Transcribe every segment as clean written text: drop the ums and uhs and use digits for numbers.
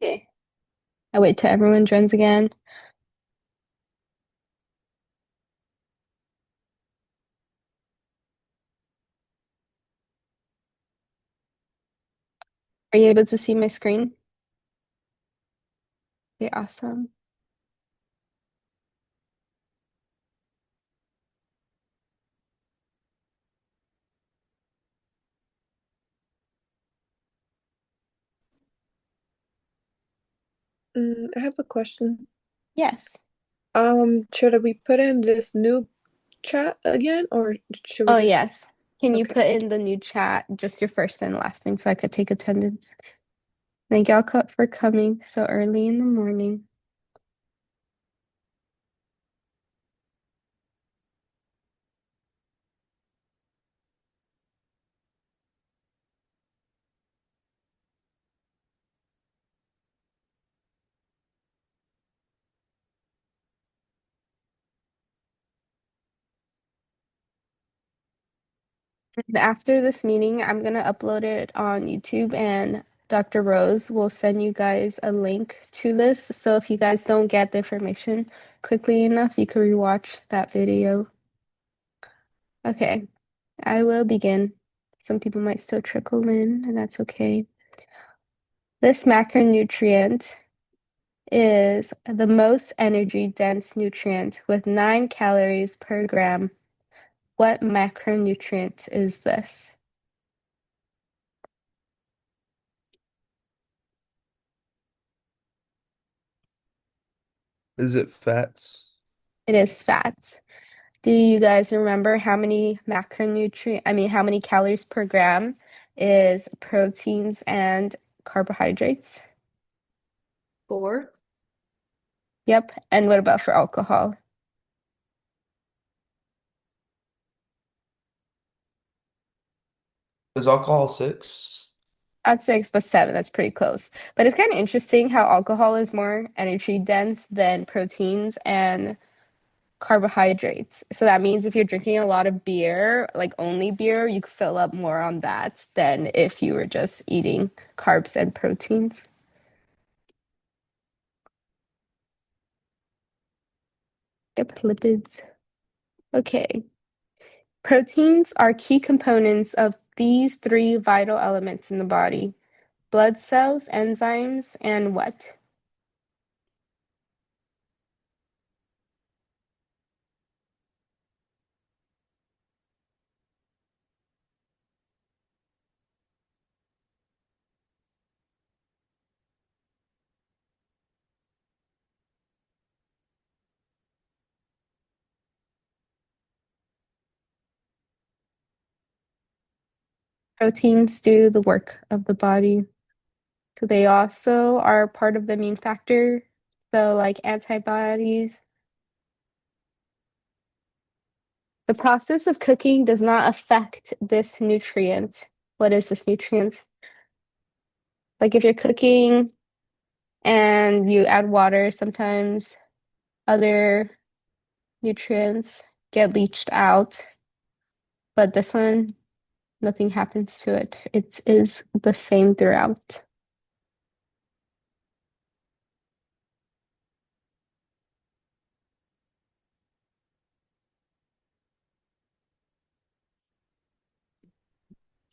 Okay. I wait till everyone joins again. Are you able to see my screen? Okay, awesome. I have a question. Yes. Should we put in this new chat again, or should we Oh, just yes. Can you okay? put in the new chat just your first and last name so I could take attendance? Thank y'all for coming so early in the morning. And after this meeting, I'm gonna upload it on YouTube and Dr. Rose will send you guys a link to this. So if you guys don't get the information quickly enough, you can rewatch that video. Okay, I will begin. Some people might still trickle in, and that's okay. This macronutrient is the most energy dense nutrient with 9 calories per gram. What macronutrient is this? Is it fats? It is fats. Do you guys remember how many calories per gram is proteins and carbohydrates? Four. Yep. And what about for alcohol? Is alcohol six? I'd 6 but 7. That's pretty close. But it's kind of interesting how alcohol is more energy dense than proteins and carbohydrates. So that means if you're drinking a lot of beer, like only beer, you could fill up more on that than if you were just eating carbs and proteins. Yep, lipids. Okay. Proteins are key components of these three vital elements in the body: blood cells, enzymes, and what? Proteins do the work of the body. So they also are part of the immune factor. So, like antibodies. The process of cooking does not affect this nutrient. What is this nutrient? Like if you're cooking and you add water, sometimes other nutrients get leached out, but this one, nothing happens to it. It is the same throughout.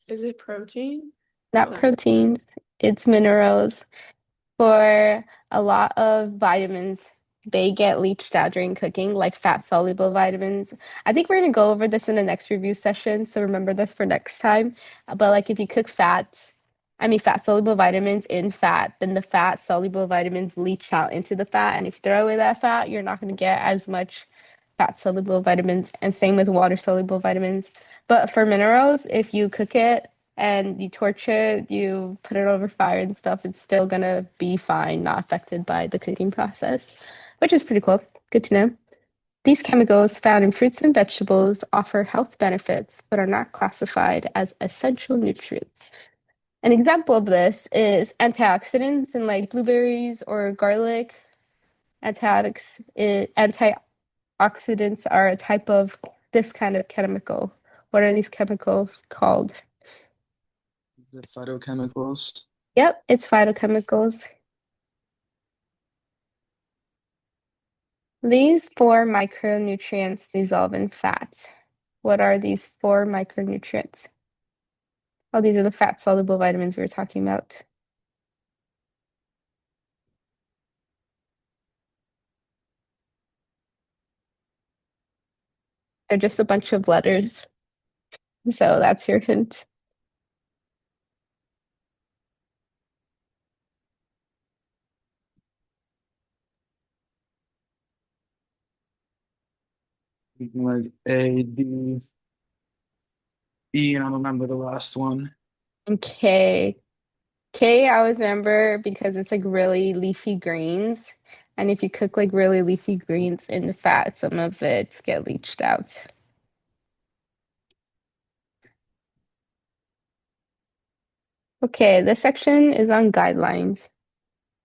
Is it protein? Not Like, proteins, it's minerals. For a lot of vitamins, they get leached out during cooking, like fat soluble vitamins. I think we're gonna go over this in the next review session, so remember this for next time. But like if you cook fat soluble vitamins in fat, then the fat soluble vitamins leach out into the fat, and if you throw away that fat, you're not gonna get as much fat soluble vitamins, and same with water soluble vitamins. But for minerals, if you cook it and you torch it, you put it over fire and stuff, it's still gonna be fine, not affected by the cooking process, which is pretty cool. Good to know. These chemicals found in fruits and vegetables offer health benefits, but are not classified as essential nutrients. An example of this is antioxidants in like blueberries or garlic. Antioxidants are a type of this kind of chemical. What are these chemicals called? The phytochemicals. Yep, it's phytochemicals. These four micronutrients dissolve in fat. What are these four micronutrients? Oh, these are the fat soluble vitamins we were talking about. They're just a bunch of letters. So that's your hint. Like A, D, E, and I don't remember the last one. And K. K, I always remember because it's like really leafy greens. And if you cook like really leafy greens in the fat, some of it get leached out. Okay, this section is on guidelines.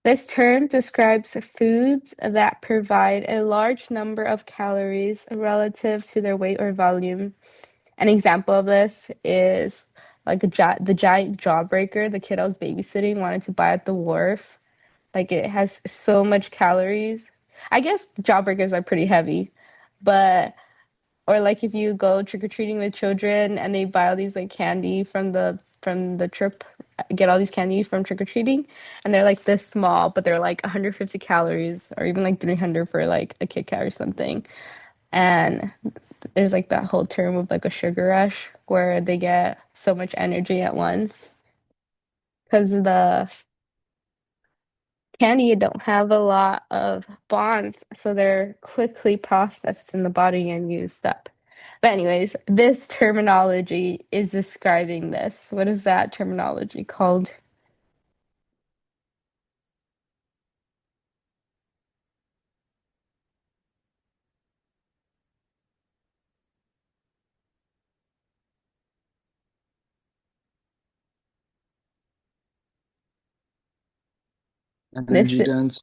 This term describes foods that provide a large number of calories relative to their weight or volume. An example of this is like the giant jawbreaker the kid I was babysitting wanted to buy at the wharf. Like it has so much calories. I guess jawbreakers are pretty heavy, but or like if you go trick-or-treating with children and they buy all these like candy from the trip, get all these candy from trick-or-treating, and they're like this small, but they're like 150 calories or even like 300 for like a Kit Kat or something. And there's like that whole term of like a sugar rush where they get so much energy at once because the candy don't have a lot of bonds, so they're quickly processed in the body and used up. But anyways, this terminology is describing this. What is that terminology called? This, Energy dense.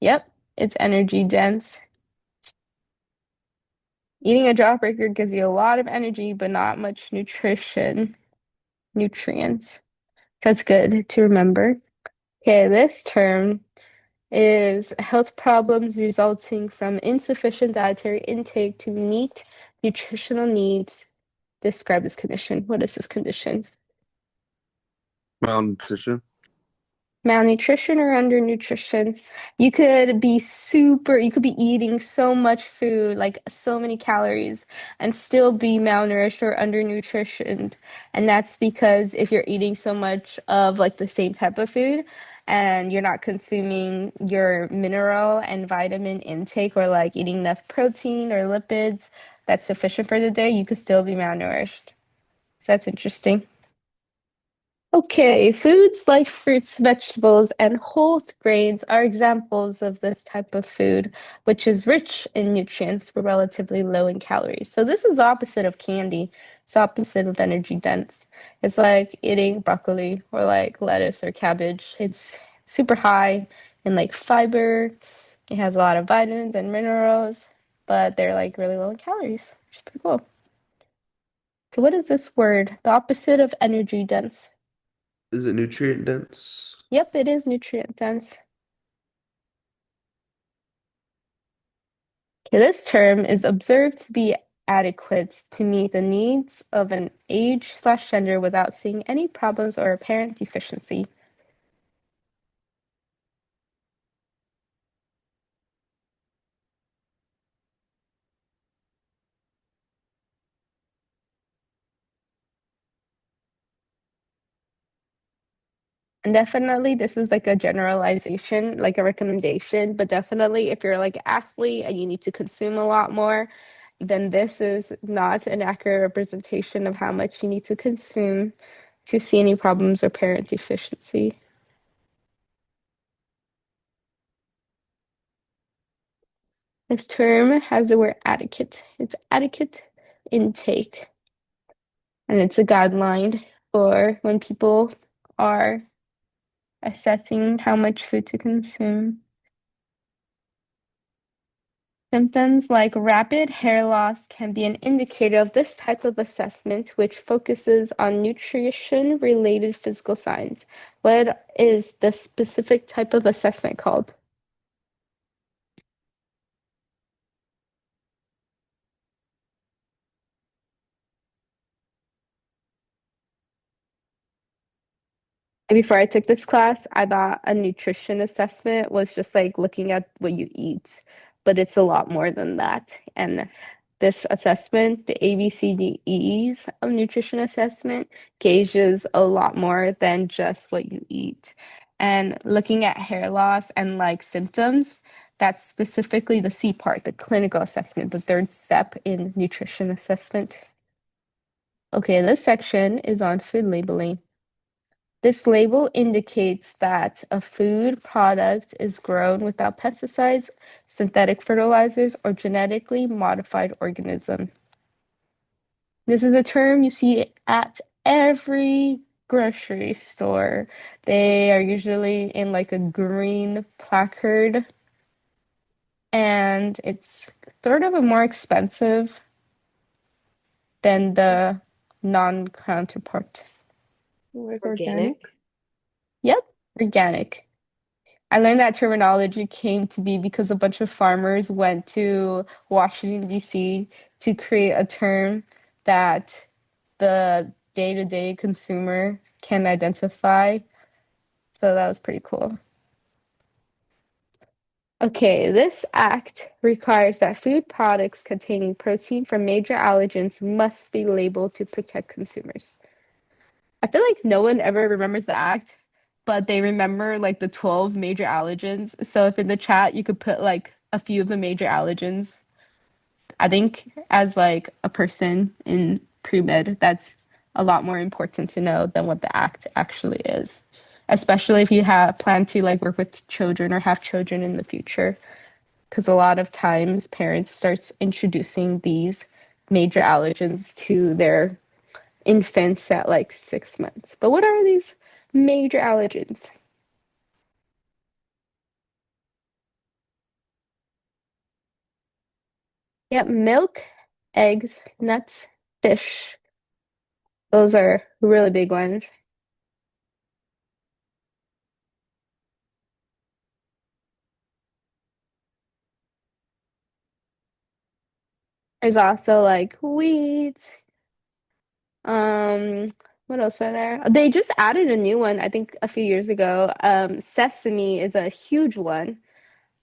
yep, it's energy dense. Eating a jawbreaker gives you a lot of energy, but not much nutrients. That's good to remember. Okay, this term is health problems resulting from insufficient dietary intake to meet nutritional needs. Describe this condition. What is this condition? Malnutrition. Malnutrition or undernutrition. You could be eating so much food, like so many calories, and still be malnourished or undernutritioned. And that's because if you're eating so much of like the same type of food and you're not consuming your mineral and vitamin intake or like eating enough protein or lipids that's sufficient for the day, you could still be malnourished. That's interesting. Okay, foods like fruits, vegetables, and whole grains are examples of this type of food, which is rich in nutrients but relatively low in calories. So this is the opposite of candy. It's the opposite of energy dense. It's like eating broccoli or like lettuce or cabbage. It's super high in like fiber. It has a lot of vitamins and minerals, but they're like really low in calories, which is pretty cool. So what is this word? The opposite of energy dense. Is it nutrient dense? Yep, it is nutrient dense. Okay, this term is observed to be adequate to meet the needs of an age/gender without seeing any problems or apparent deficiency. And definitely, this is like a generalization, like a recommendation, but definitely if you're like an athlete and you need to consume a lot more, then this is not an accurate representation of how much you need to consume to see any problems or apparent deficiency. This term has the word adequate. It's adequate intake, and it's a guideline for when people are assessing how much food to consume. Symptoms like rapid hair loss can be an indicator of this type of assessment, which focuses on nutrition-related physical signs. What is the specific type of assessment called? And before I took this class, I thought a nutrition assessment was just like looking at what you eat, but it's a lot more than that. And this assessment, the ABCDEs of nutrition assessment, gauges a lot more than just what you eat. And looking at hair loss and like symptoms, that's specifically the C part, the clinical assessment, the third step in nutrition assessment. Okay, this section is on food labeling. This label indicates that a food product is grown without pesticides, synthetic fertilizers, or genetically modified organism. This is a term you see at every grocery store. They are usually in like a green placard, and it's sort of a more expensive than the non-counterparts. Where's Organic? organic? Yep, organic. I learned that terminology came to be because a bunch of farmers went to Washington, D.C. to create a term that the day-to-day consumer can identify. So that was pretty cool. Okay, this act requires that food products containing protein from major allergens must be labeled to protect consumers. I feel like no one ever remembers the act, but they remember like the 12 major allergens. So if in the chat you could put like a few of the major allergens, I think as like a person in pre-med, that's a lot more important to know than what the act actually is. Especially if you have plan to like work with children or have children in the future. Because a lot of times parents starts introducing these major allergens to their infants at like 6 months. But what are these major allergens? Yep, milk, eggs, nuts, fish. Those are really big ones. There's also like wheat. Um, what else are there? They just added a new one, I think a few years ago. Sesame is a huge one.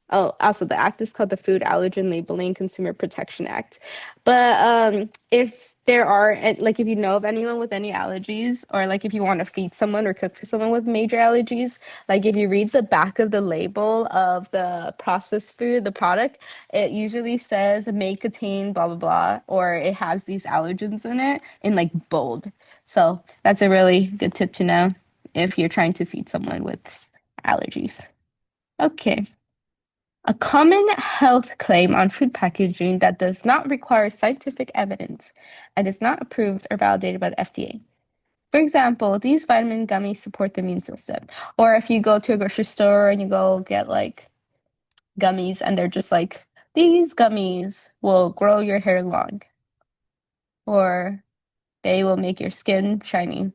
Oh, also the act is called the Food Allergen Labeling Consumer Protection Act. But if there are like if you know of anyone with any allergies or like if you want to feed someone or cook for someone with major allergies, like if you read the back of the label of the processed food, the product, it usually says may contain blah blah blah or it has these allergens in it in like bold. So that's a really good tip to know if you're trying to feed someone with allergies. Okay. A common health claim on food packaging that does not require scientific evidence and is not approved or validated by the FDA. For example, these vitamin gummies support the immune system. Or if you go to a grocery store and you go get like gummies and they're just like, these gummies will grow your hair long, or they will make your skin shiny.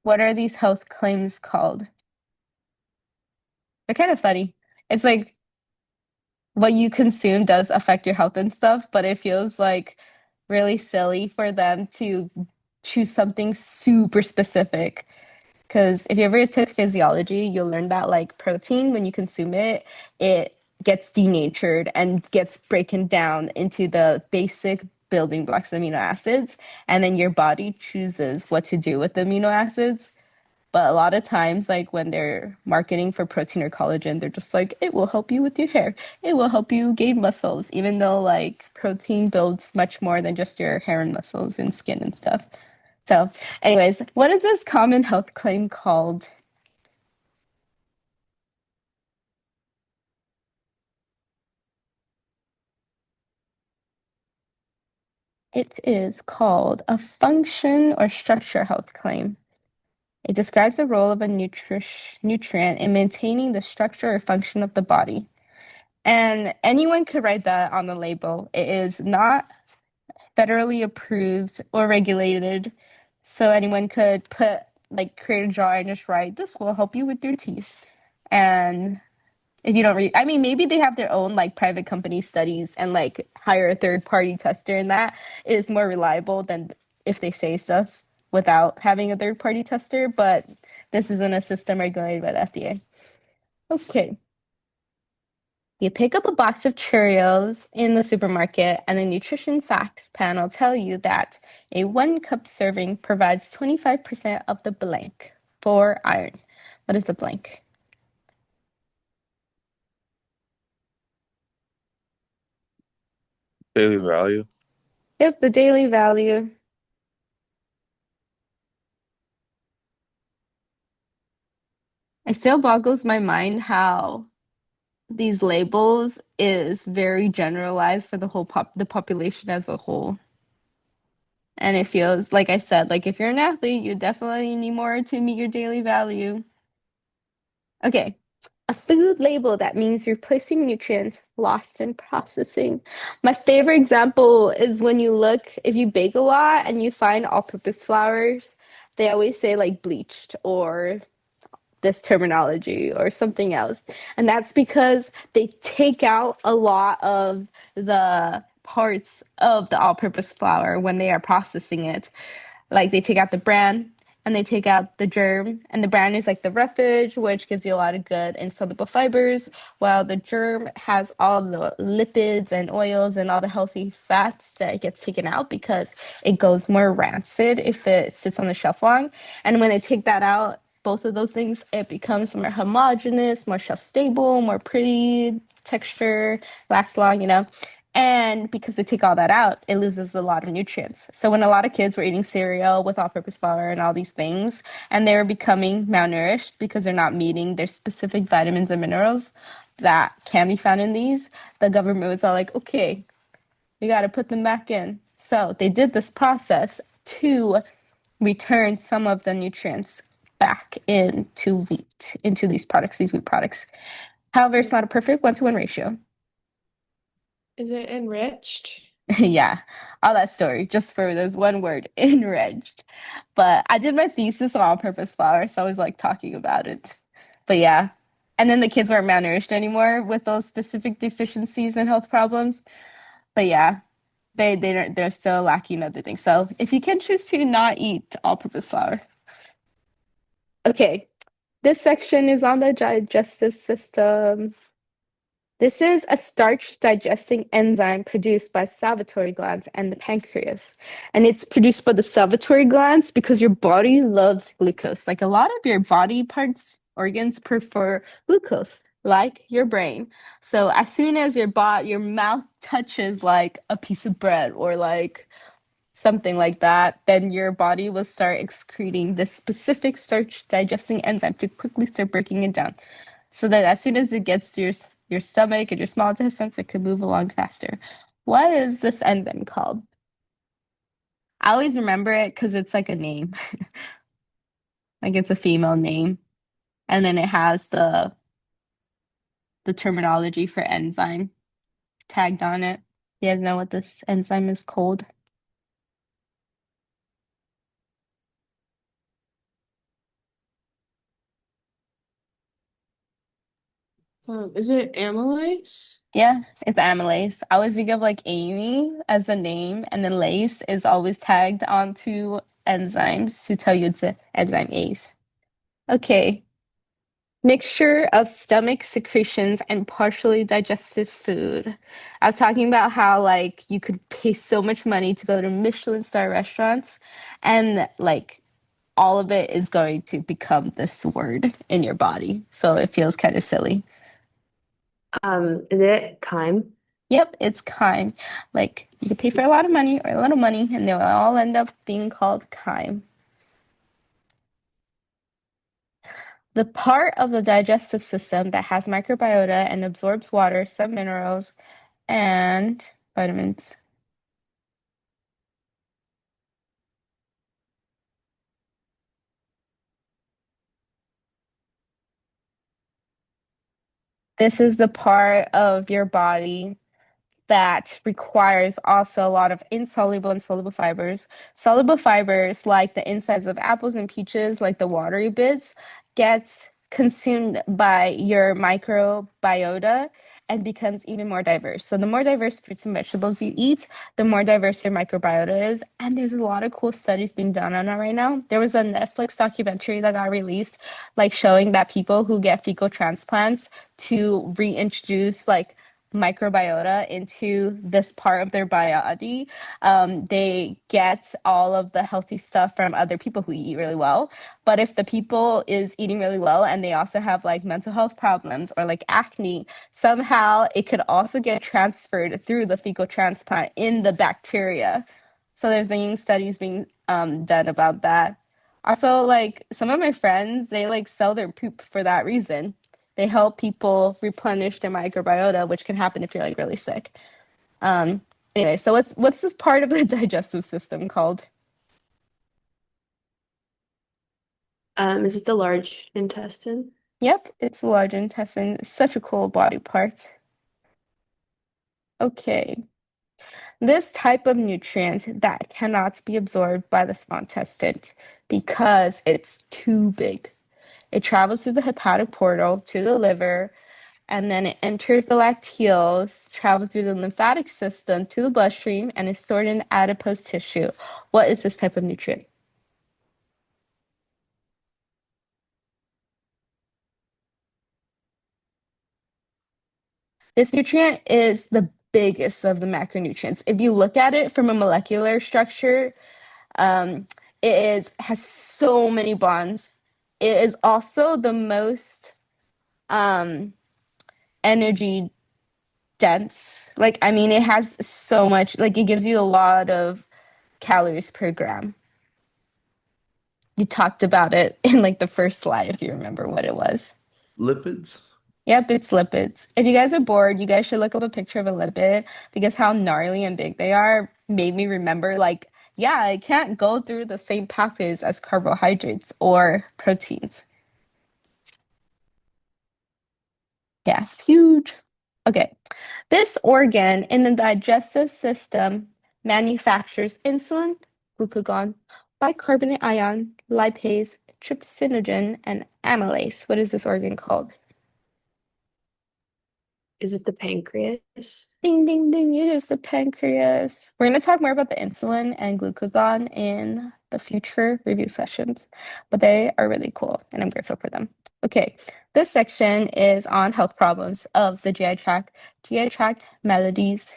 What are these health claims called? They're kind of funny. It's like what you consume does affect your health and stuff, but it feels like really silly for them to choose something super specific. Because if you ever took physiology, you'll learn that like protein, when you consume it, it gets denatured and gets broken down into the basic building blocks of amino acids. And then your body chooses what to do with the amino acids. But a lot of times, like when they're marketing for protein or collagen, they're just like, it will help you with your hair. It will help you gain muscles, even though like protein builds much more than just your hair and muscles and skin and stuff. So, anyways, what is this common health claim called? It is called a function or structure health claim. It describes the role of a nutrient in maintaining the structure or function of the body. And anyone could write that on the label. It is not federally approved or regulated. So anyone could put like create a jar and just write, this will help you with your teeth. And if you don't read, I mean, maybe they have their own like private company studies and like hire a third party tester, and that is more reliable than if they say stuff without having a third party tester. But This isn't a system regulated by the FDA. Okay. You pick up a box of Cheerios in the supermarket, and the nutrition facts panel tell you that a 1 cup serving provides 25% of the blank for iron. What is the blank? Daily value. Yep, the daily value. It still boggles my mind how these labels is very generalized for the population as a whole. And it feels like I said, like if you're an athlete, you definitely need more to meet your daily value. Okay. A food label that means you're replacing nutrients lost in processing. My favorite example is when you look, if you bake a lot and you find all-purpose flours, they always say like bleached or this terminology or something else. And that's because they take out a lot of the parts of the all purpose flour when they are processing it. Like they take out the bran and they take out the germ, and the bran is like the roughage, which gives you a lot of good insoluble fibers, while the germ has all the lipids and oils and all the healthy fats that gets taken out because it goes more rancid if it sits on the shelf long. And when they take that out, both of those things, it becomes more homogeneous, more shelf stable, more pretty texture, lasts long. And because they take all that out, it loses a lot of nutrients. So when a lot of kids were eating cereal with all-purpose flour and all these things, and they were becoming malnourished because they're not meeting their specific vitamins and minerals that can be found in these, the government was all like, okay, we got to put them back in. So they did this process to return some of the nutrients back into wheat, into these wheat products. However, it's not a perfect 1-to-1 ratio. Is it enriched? Yeah, all that story just for this one word, enriched. But I did my thesis on all-purpose flour, so I was like talking about it. But yeah, and then the kids weren't malnourished anymore with those specific deficiencies and health problems. But yeah, they're still lacking other things. So if you can choose to not eat all-purpose flour. Okay, this section is on the digestive system. This is a starch digesting enzyme produced by salivary glands and the pancreas. And it's produced by the salivary glands because your body loves glucose. Like a lot of your body parts, organs prefer glucose, like your brain. So as soon as your mouth touches like a piece of bread or like something like that, then your body will start excreting this specific starch digesting enzyme to quickly start breaking it down so that as soon as it gets to your stomach and your small intestines, it can move along faster. What is this enzyme called? I always remember it because it's like a name, like it's a female name, and then it has the terminology for enzyme tagged on it. You guys know what this enzyme is called? Is it amylase? Yeah, it's amylase. I always think of like Amy as the name, and then lace is always tagged onto enzymes to tell you it's an enzyme ACE. Okay, mixture of stomach secretions and partially digested food. I was talking about how like you could pay so much money to go to Michelin star restaurants and like all of it is going to become this word in your body. So it feels kind of silly. Is it chyme? Yep, it's chyme. Like you could pay for a lot of money or a little money and they'll all end up being called chyme. The part of the digestive system that has microbiota and absorbs water, some minerals, and vitamins. This is the part of your body that requires also a lot of insoluble and soluble fibers. Soluble fibers, like the insides of apples and peaches, like the watery bits, gets consumed by your microbiota and becomes even more diverse. So the more diverse fruits and vegetables you eat, the more diverse your microbiota is. And there's a lot of cool studies being done on that right now. There was a Netflix documentary that got released, like showing that people who get fecal transplants to reintroduce like microbiota into this part of their body, they get all of the healthy stuff from other people who eat really well. But if the people is eating really well and they also have like mental health problems or like acne, somehow it could also get transferred through the fecal transplant in the bacteria. So there's been studies being done about that. Also, like some of my friends, they like sell their poop for that reason. They help people replenish their microbiota, which can happen if you're like really sick. Um, anyway, so what's this part of the digestive system called? Is it the large intestine? Yep, it's the large intestine. It's such a cool body part. Okay. This type of nutrient that cannot be absorbed by the small intestine because it's too big. It travels through the hepatic portal to the liver, and then it enters the lacteals, travels through the lymphatic system to the bloodstream, and is stored in adipose tissue. What is this type of nutrient? This nutrient is the biggest of the macronutrients. If you look at it from a molecular structure, um, it has so many bonds. It is also the most um, energy dense. Like, I mean, it has so much, like, it gives you a lot of calories per gram. You talked about it in like the first slide, if you remember what it was. Lipids? Yep, it's lipids. If you guys are bored, you guys should look up a picture of a lipid because how gnarly and big they are made me remember, like, yeah, it can't go through the same pathways as carbohydrates or proteins. Yeah, it's huge. Okay. This organ in the digestive system manufactures insulin, glucagon, bicarbonate ion, lipase, trypsinogen, and amylase. What is this organ called? Is it the pancreas? Ding, ding, ding. It is the pancreas. We're going to talk more about the insulin and glucagon in the future review sessions, but they are really cool and I'm grateful for them. Okay, this section is on health problems of the GI tract. GI tract maladies.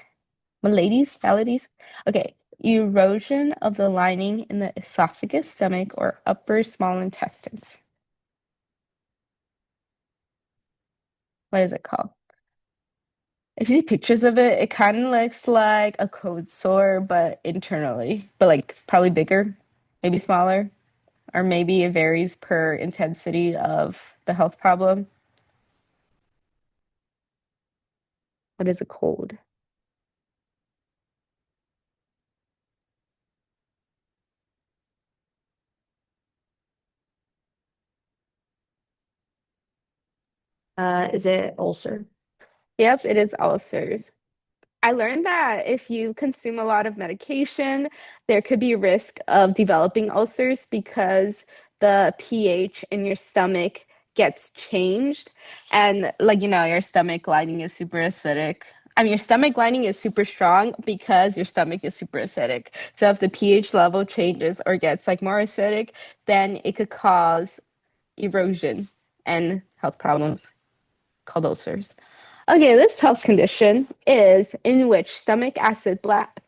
Okay, erosion of the lining in the esophagus, stomach, or upper small intestines. What is it called? If you see pictures of it, it kind of looks like a cold sore, but internally, but like probably bigger, maybe smaller, or maybe it varies per intensity of the health problem. What is a cold? Is it ulcer? Yep, it is ulcers. I learned that if you consume a lot of medication, there could be a risk of developing ulcers because the pH in your stomach gets changed. And like, your stomach lining is super acidic. I mean, your stomach lining is super strong because your stomach is super acidic. So if the pH level changes or gets like more acidic, then it could cause erosion and health problems called ulcers. Okay, this health condition is in which stomach acid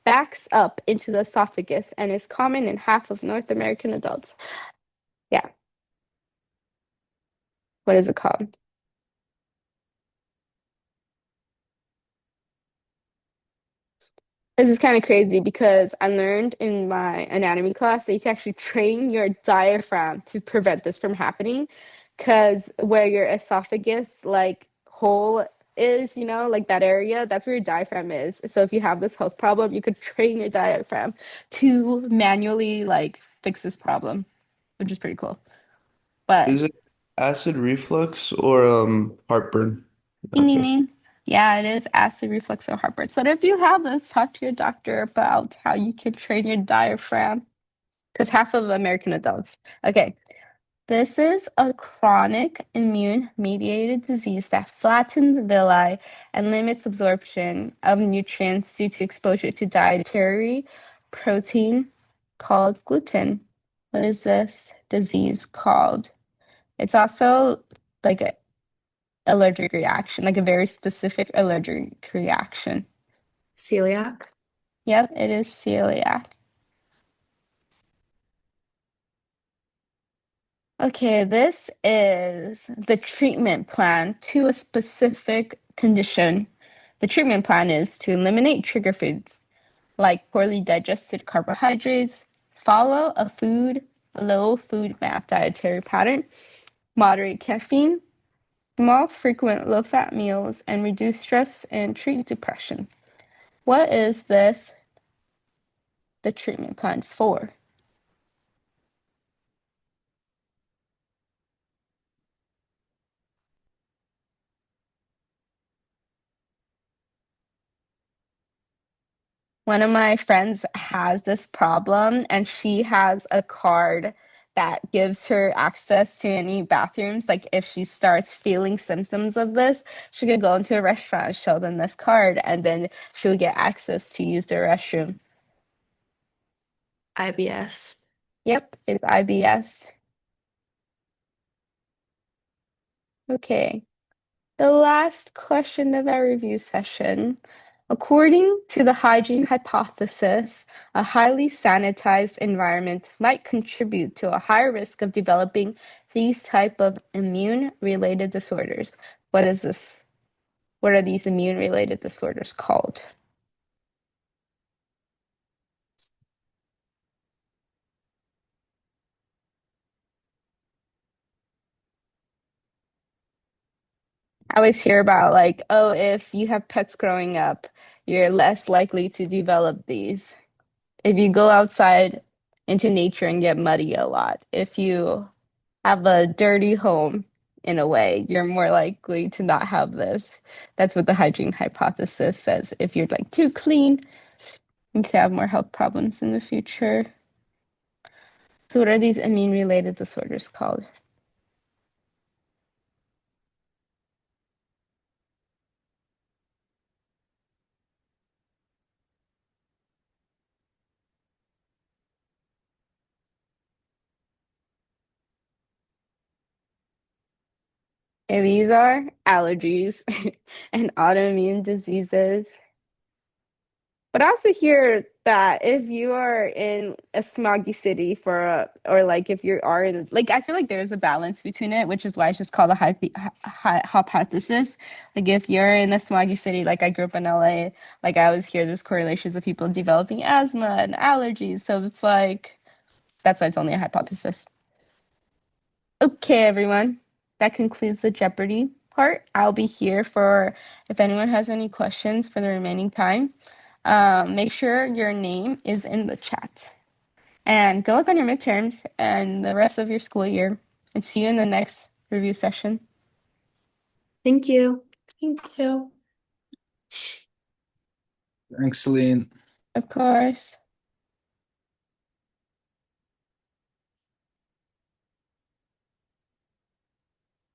backs up into the esophagus and is common in half of North American adults. Yeah. What is it called? This is kind of crazy because I learned in my anatomy class that you can actually train your diaphragm to prevent this from happening. Because where your esophagus, like, hole is, like that area, that's where your diaphragm is. So if you have this health problem, you could train your diaphragm to manually, like, fix this problem, which is pretty cool. But Is it acid reflux or heartburn? ding, That ding, question. ding. Yeah, it is acid reflux or heartburn. So if you have this, talk to your doctor about how you can train your diaphragm because half of American adults. Okay. This is a chronic immune-mediated disease that flattens villi and limits absorption of nutrients due to exposure to dietary protein called gluten. What is this disease called? It's also like an allergic reaction, like a very specific allergic reaction. Celiac. Yep, it is celiac. Okay, this is the treatment plan to a specific condition. The treatment plan is to eliminate trigger foods like poorly digested carbohydrates, follow a low food map dietary pattern, moderate caffeine, small frequent low fat meals, and reduce stress and treat depression. What is this the treatment plan for? One of my friends has this problem, and she has a card that gives her access to any bathrooms. Like if she starts feeling symptoms of this, she could go into a restaurant, show them this card, and then she would get access to use the restroom. IBS. Yep, it's IBS. Okay. The last question of our review session. According to the hygiene hypothesis, a highly sanitized environment might contribute to a higher risk of developing these type of immune-related disorders. What is this? What are these immune-related disorders called? I always hear about like, oh, if you have pets growing up, you're less likely to develop these. If you go outside into nature and get muddy a lot, if you have a dirty home in a way, you're more likely to not have this. That's what the hygiene hypothesis says. If you're like too clean, you could have more health problems in the future. So what are these immune-related disorders called? And these are allergies and autoimmune diseases. But I also hear that if you are in a smoggy city or like if you are in, like, I feel like there's a balance between it, which is why it's just called a hypothesis. Like, if you're in a smoggy city, like I grew up in LA, like I always hear there's correlations of people developing asthma and allergies. So it's like, that's why it's only a hypothesis. Okay, everyone. That concludes the Jeopardy part. I'll be here for if anyone has any questions for the remaining time. Make sure your name is in the chat. And good luck on your midterms and the rest of your school year. And see you in the next review session. Thank you. Thank you. Thanks, Celine. Of course.